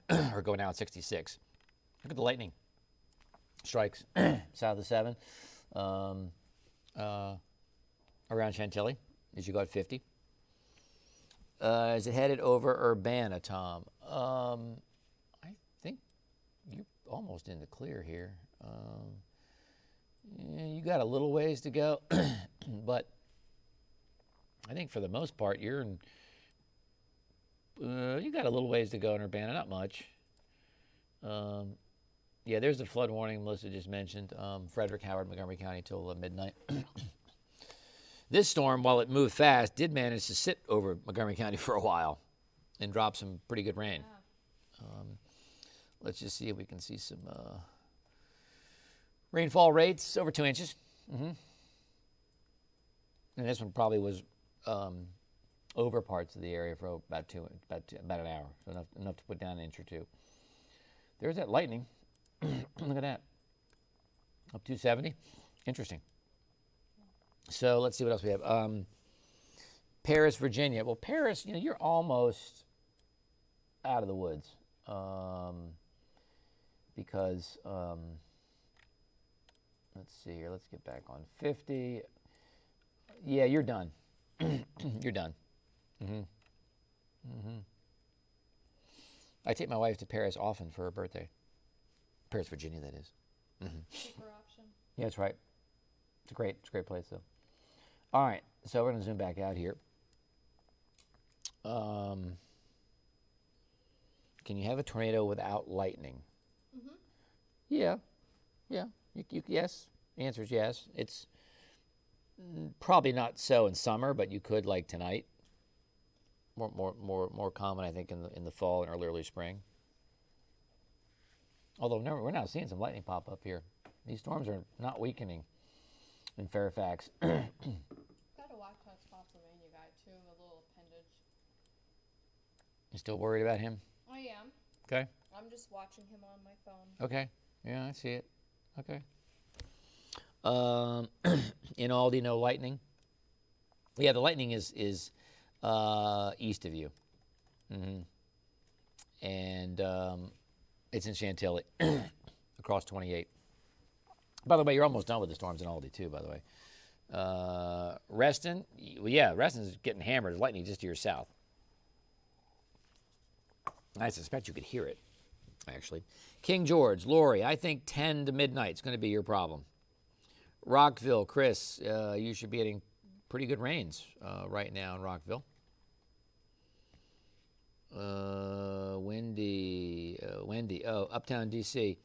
65 or going down at 66. Look at the lightning strikes south of 7 around Chantilly as you go at 50. Is it headed over Urbana, Tom? I think you're almost in the clear here. Yeah, you got a little ways to go, but I think for the most part you're in. You got a little ways to go in Urbana, not much. Yeah, there's the flood warning Melissa just mentioned. Frederick, Howard, Montgomery County till midnight. This storm, while it moved fast, did manage to sit over Montgomery County for a while and drop some pretty good rain. Yeah. Let's just see if we can see some rainfall rates over 2 inches. And this one probably was over parts of the area for about an hour, so enough to put down an inch or two. There's that lightning. Look at that. Up 270. Interesting. So let's see what else we have. Paris, Virginia. Well, Paris, you're almost out of the woods because let's see here. Let's get back on 50. Yeah, you're done. You're done. I take my wife to Paris often for her birthday. Paris, Virginia, that is. Cheaper option. Yeah, that's right. It's a great place, though. All right, so we're going to zoom back out here. Can you have a tornado without lightning? Yeah. Yes. The answer is yes. It's probably not so in summer, but you could like tonight. More common, I think, in the fall and early spring. Although we're now seeing some lightning pop up here. These storms are not weakening in Fairfax. Got a watch out Spotsylvania guy too, a little appendage. You still worried about him? I am. Okay. I'm just watching him on my phone. Okay. Yeah, I see it. Okay. In Aldi, no lightning. Yeah, the lightning is east of you, and it's in Chantilly, across 28. By the way, you're almost done with the storms in Aldi too. By the way, Reston, well, yeah, Reston's getting hammered. Lightning just to your south. I suspect you could hear it, actually. King George, Lori, I think 10 to midnight is going to be your problem. Rockville, Chris, you should be getting pretty good rains right now in Rockville. Wendy, Uptown DC,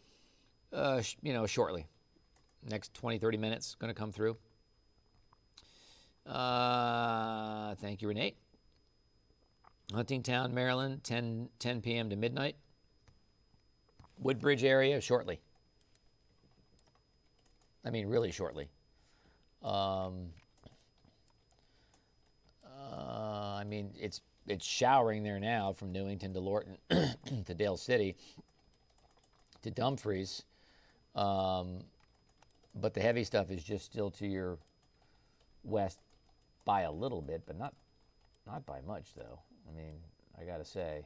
shortly. Next 20, 30 minutes, going to come through. Thank you, Renee. Huntingtown, Maryland, 10 p.m. to midnight. Woodbridge area, shortly. I mean, really shortly. I mean, it's showering there now from Newington to Lorton to Dale City to Dumfries. But the heavy stuff is just still to your west by a little bit, but not by much, though. I mean, I got to say,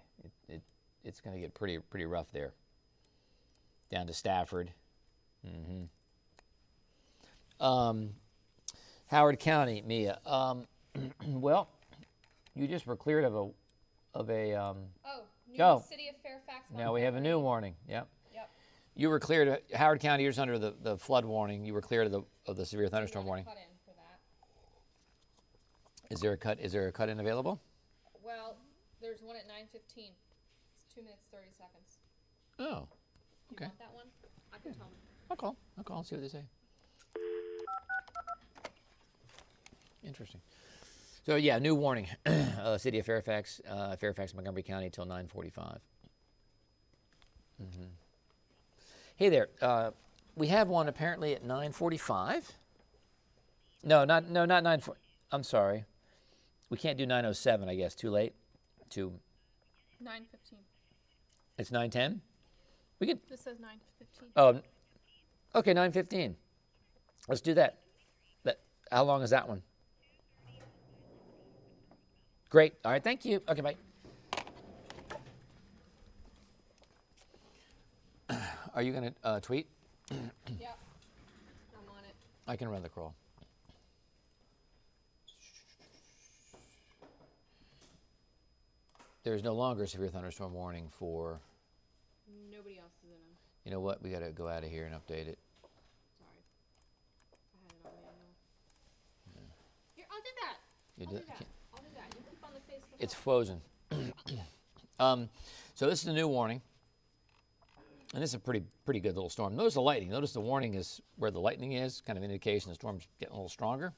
it's going to get pretty rough there. Down to Stafford. Howard County, Mia. Well, you just were cleared of a City of Fairfax. Now we have a new warning. Yep. Yep. You were cleared. Howard County, you're just under the flood warning. You were cleared of the severe thunderstorm warning. Cut in for that. Is there a cut in available? Well, there's one at 9:15. It's 2 minutes 30 seconds. Oh. Okay. You want that one? I can tell them. I'll call and see what they say. Interesting. So yeah, new warning. City of Fairfax, Montgomery County till 9:45. Hey there. We have one apparently at 9:45. No, not 9:40. I'm sorry. We can't do 9:07. I guess too late. 9:15. It's 9:10. We could. This says 9:15. Oh, okay, 9:15. Let's do that. How long is that one? Great. All right, thank you. Okay, bye. Are you going to tweet? Yep. I'm on it. I can run the crawl. There's no longer a severe thunderstorm warning for. Nobody else is in them. You know what? We got to go out of here and update it. Sorry. I had it on manual. Yeah. Here, I'll do that. You I'll do- do that. can't- I'll do that. You keep on the face. It's frozen. So this is a new warning. And this is a pretty good little storm. Notice the lightning. Notice the warning is where the lightning is, kind of indication the storm's getting a little stronger.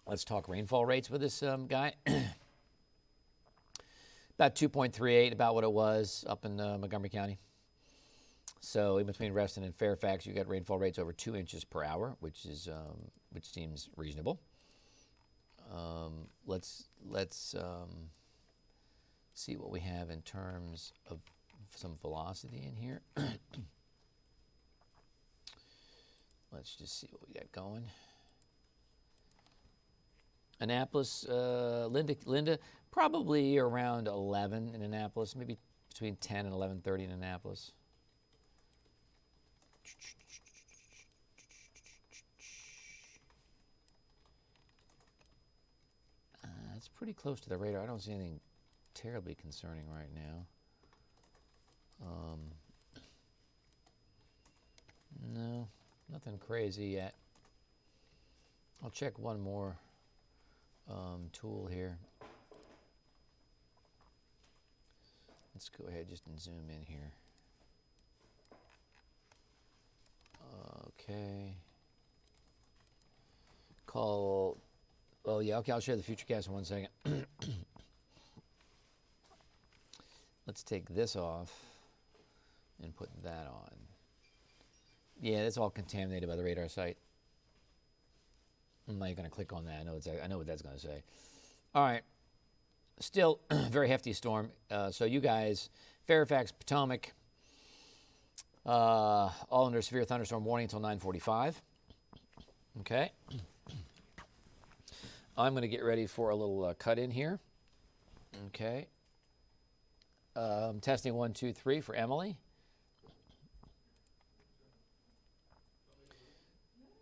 Let's talk rainfall rates with this guy. About 2.38, about what it was up in Montgomery County. So in between Reston and Fairfax, you got rainfall rates over 2 inches per hour, which seems reasonable. Let's see what we have in terms of some velocity in here. Let's just see what we got going. Annapolis, Linda, probably around 11 in Annapolis, maybe between 10 and 11:30 in Annapolis. That's pretty close to the radar. I don't see anything terribly concerning right now. No, nothing crazy yet. I'll check one more tool here. Let's go ahead just and zoom in here. Okay. Call. Oh yeah. Okay, I'll share the futurecast in 1 second. Let's take this off and put that on. Yeah, that's all contaminated by the radar site. I'm not going to click on that. I know what that's going to say. All right. Still very hefty storm. So you guys, Fairfax, Potomac, all under severe thunderstorm warning until 9:45. Okay. I'm going to get ready for a little cut in here. Okay. Testing 1, 2, 3 for Emily.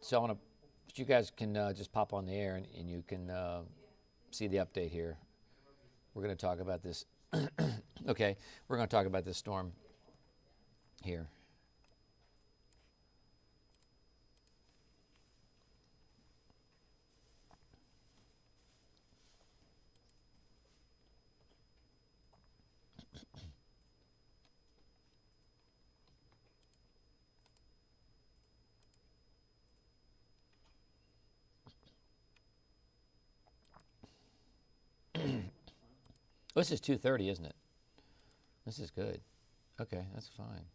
So I want to. You guys can just pop on the air and you can see the update here. We're going to talk about this. Okay, we're going to talk about this storm here. This is 2:30, isn't it? This is good. Okay, that's fine.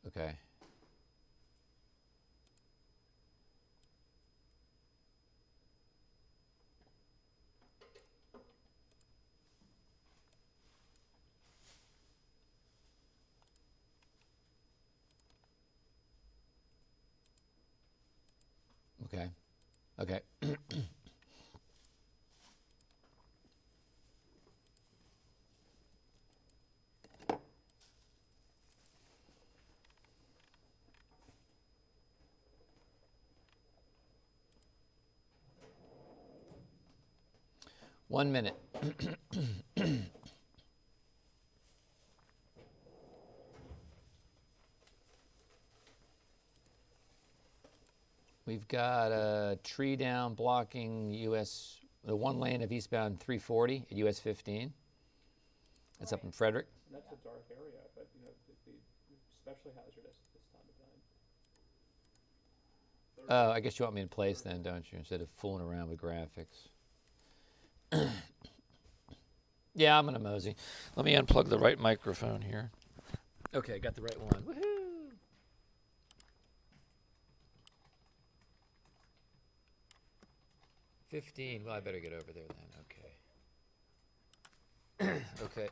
Okay. Okay. Okay. 1 minute. We've got a tree down blocking the one lane of eastbound 340 at US 15. That's up in Frederick. And that's a dark area, but the especially hazardous at this time of time. Oh, I guess you want me in place then, don't you, instead of fooling around with graphics. Yeah, I'm going to mosey. Let me unplug the right microphone here. Okay, got the right one. Woohoo! $15. Well, I better get over there then. Okay. Okay.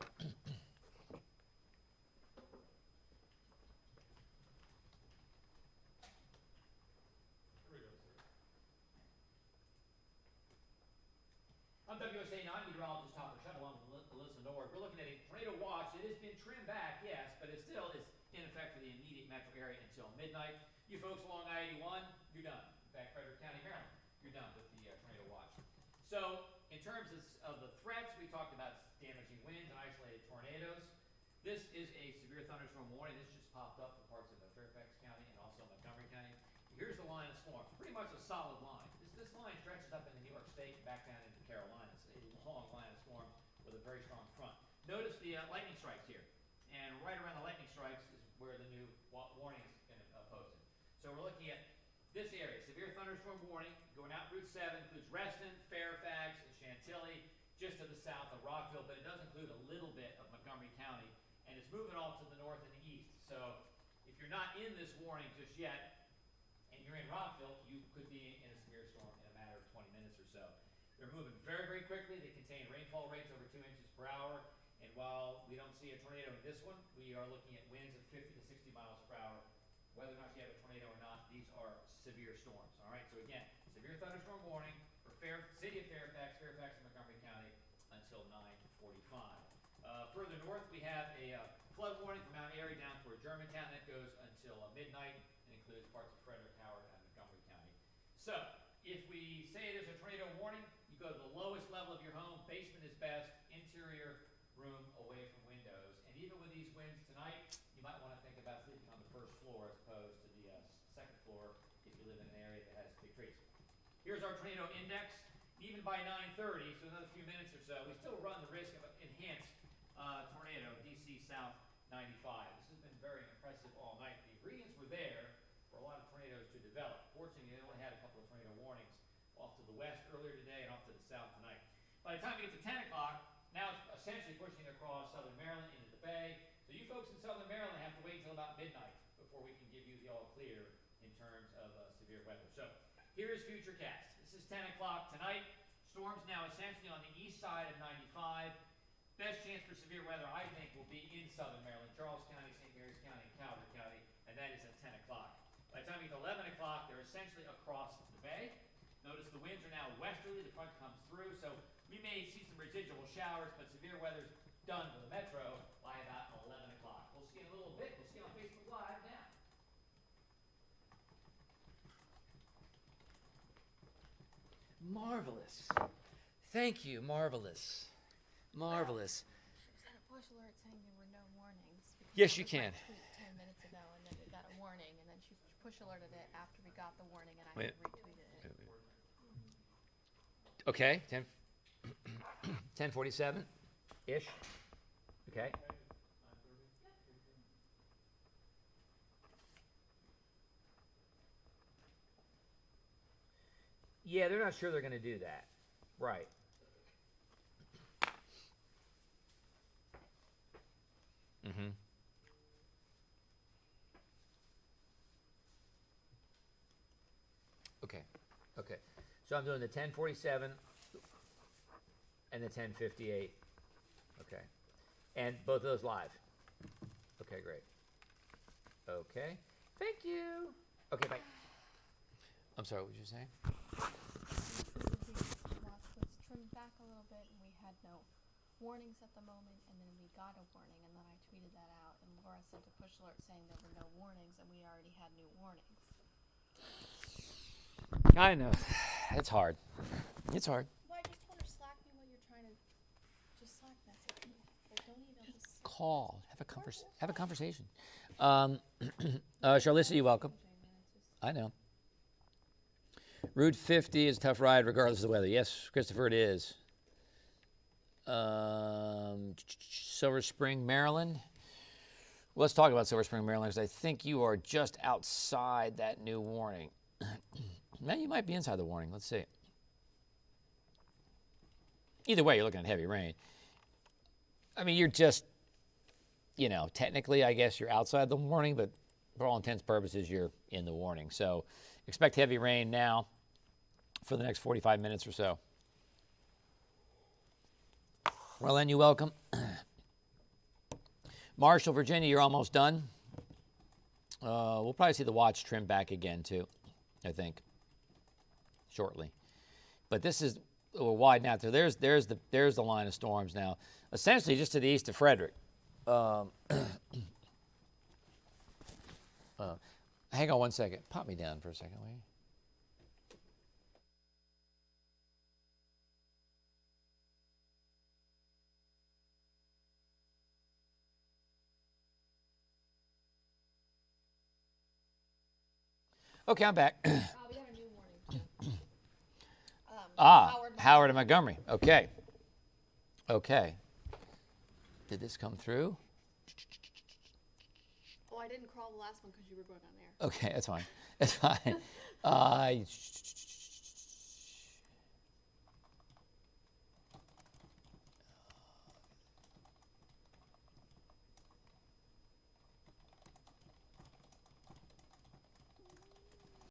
On WSA I'm meteorologist Tom Shutt along with Alyssa Nord. We're looking at a tornado watch. It has been trimmed back, yes, but it still is in effect for the immediate metro area until midnight. You folks along I-81, you're done. In fact, Frederick County, Maryland, you're done with the tornado watch. So, in terms of the threats, we talked about damaging winds and isolated tornadoes. This is a severe thunderstorm warning. This just popped up for parts of Fairfax County and also Montgomery County. Here's the line of storms. Pretty much a solid line. This line stretches up into New York State and back down into the Carolinas. A long line of storms with a very strong front. Notice the lightning strikes here. And right around the lightning strikes is where the new warning is going to posted. So we're looking at this area. Severe thunderstorm warning going out Route 7 includes Reston, Fairfax, and Chantilly, just to the south of Rockville, but it does include a little bit of Montgomery County, and it's moving off to the north and the east. So if you're not in this warning just yet, and you're in Rockville, you could be in a severe storm in a matter of 20 minutes or so. They're moving very, very quickly. They contain rainfall rates over 2 inches per hour, and while we don't see a tornado in this one, we are looking at winds of 50 to 60 miles per hour. Whether or not you have a tornado or not, these are severe storms. All right, so again, severe thunderstorm warning for city of Fairfax, Fairfax and Montgomery County until 9:45. Further north, we have a flood warning from Mount Airy down toward Germantown. That goes until midnight and includes parts of Frederick, Howard, and Montgomery County. So, if we say there's a tornado warning, you go to the lowest level of your home. Basement is best. Interior room away from windows. And even with these winds tonight, you might want to think about sleeping on the first floor as opposed to the second floor if you live in an area that has big trees. Here's our tornado index. Even by 9:30, so another few minutes or so, we still run the risk of an enhanced tornado, DC South 95. This has been very impressive all night. The ingredients were there for a lot of tornadoes to develop. Fortunately, they only had a couple of tornado warnings off to the west earlier today and off to the south tonight. By the time we get to 10 o'clock, now it's essentially pushing across southern Maryland into the bay. So you folks in southern Maryland have to wait until about midnight before we can give you the all clear in terms of severe weather. So here's futurecast. This is 10 o'clock tonight. Storms now essentially on the east side of 95. Best chance for severe weather, I think, will be in southern Maryland, Charles County, St. Mary's County, and Calvert County, and that is at 10 o'clock. By the time we get to 11 o'clock, they're essentially across the bay. Notice the winds are now westerly, the front comes through, so we may see some residual showers, but severe weather's done for the metro by about 11 o'clock. We'll see in a little bit. We'll see on Facebook Live now. Marvelous. Thank you, marvelous. Marvelous. She sent a push alert saying there were no warnings. Yes, you can. Tweet 10 minutes ago, and then we got a warning, and then she push alerted it after we got the warning, and I Wait. retweeted it. Okay, 10:47-ish. Okay. Yeah, they're not sure they're going to do that. Right. Mm-hmm. Okay. Okay. So I'm doing the 10:47 and the 10:58. Okay. And both of those live. Okay, great. Okay. Thank you. Okay, bye. I'm sorry, what did you say? Watch was trimmed back a little bit, and we had no warnings at the moment, and then we got a warning, and then I tweeted that out, and Laura sent a push alert saying there were no warnings, and we already had new warnings. I know. It's hard. It's hard. Well, I just told her slack me while you're trying to just slack message me. Like, don't even just Call. Have a conversation. Charlissa, you're welcome. I know. Route 50 is a tough ride regardless of the weather. Yes, Christopher, it is. Silver Spring, Maryland. Let's talk about Silver Spring, Maryland, because I think you are just outside that new warning. Now you might be inside the warning. Let's see. Either way, you're looking at heavy rain. I mean, you're just, technically, I guess you're outside the warning, but for all intents and purposes, you're in the warning. So expect heavy rain now for the next 45 minutes or so. Well, then, you're welcome. Marshall, Virginia, you're almost done. We'll probably see the watch trim back again, too, I think, shortly. But this is will widen out there. There's the line of storms now, essentially just to the east of Frederick. Hang on one second. Pop me down for a second, will you? Okay, I'm back. We got a new warning too. Howard and Montgomery. Okay. Okay. Did this come through? Oh, I didn't crawl the last one because you were going on air. Okay, that's fine. That's fine.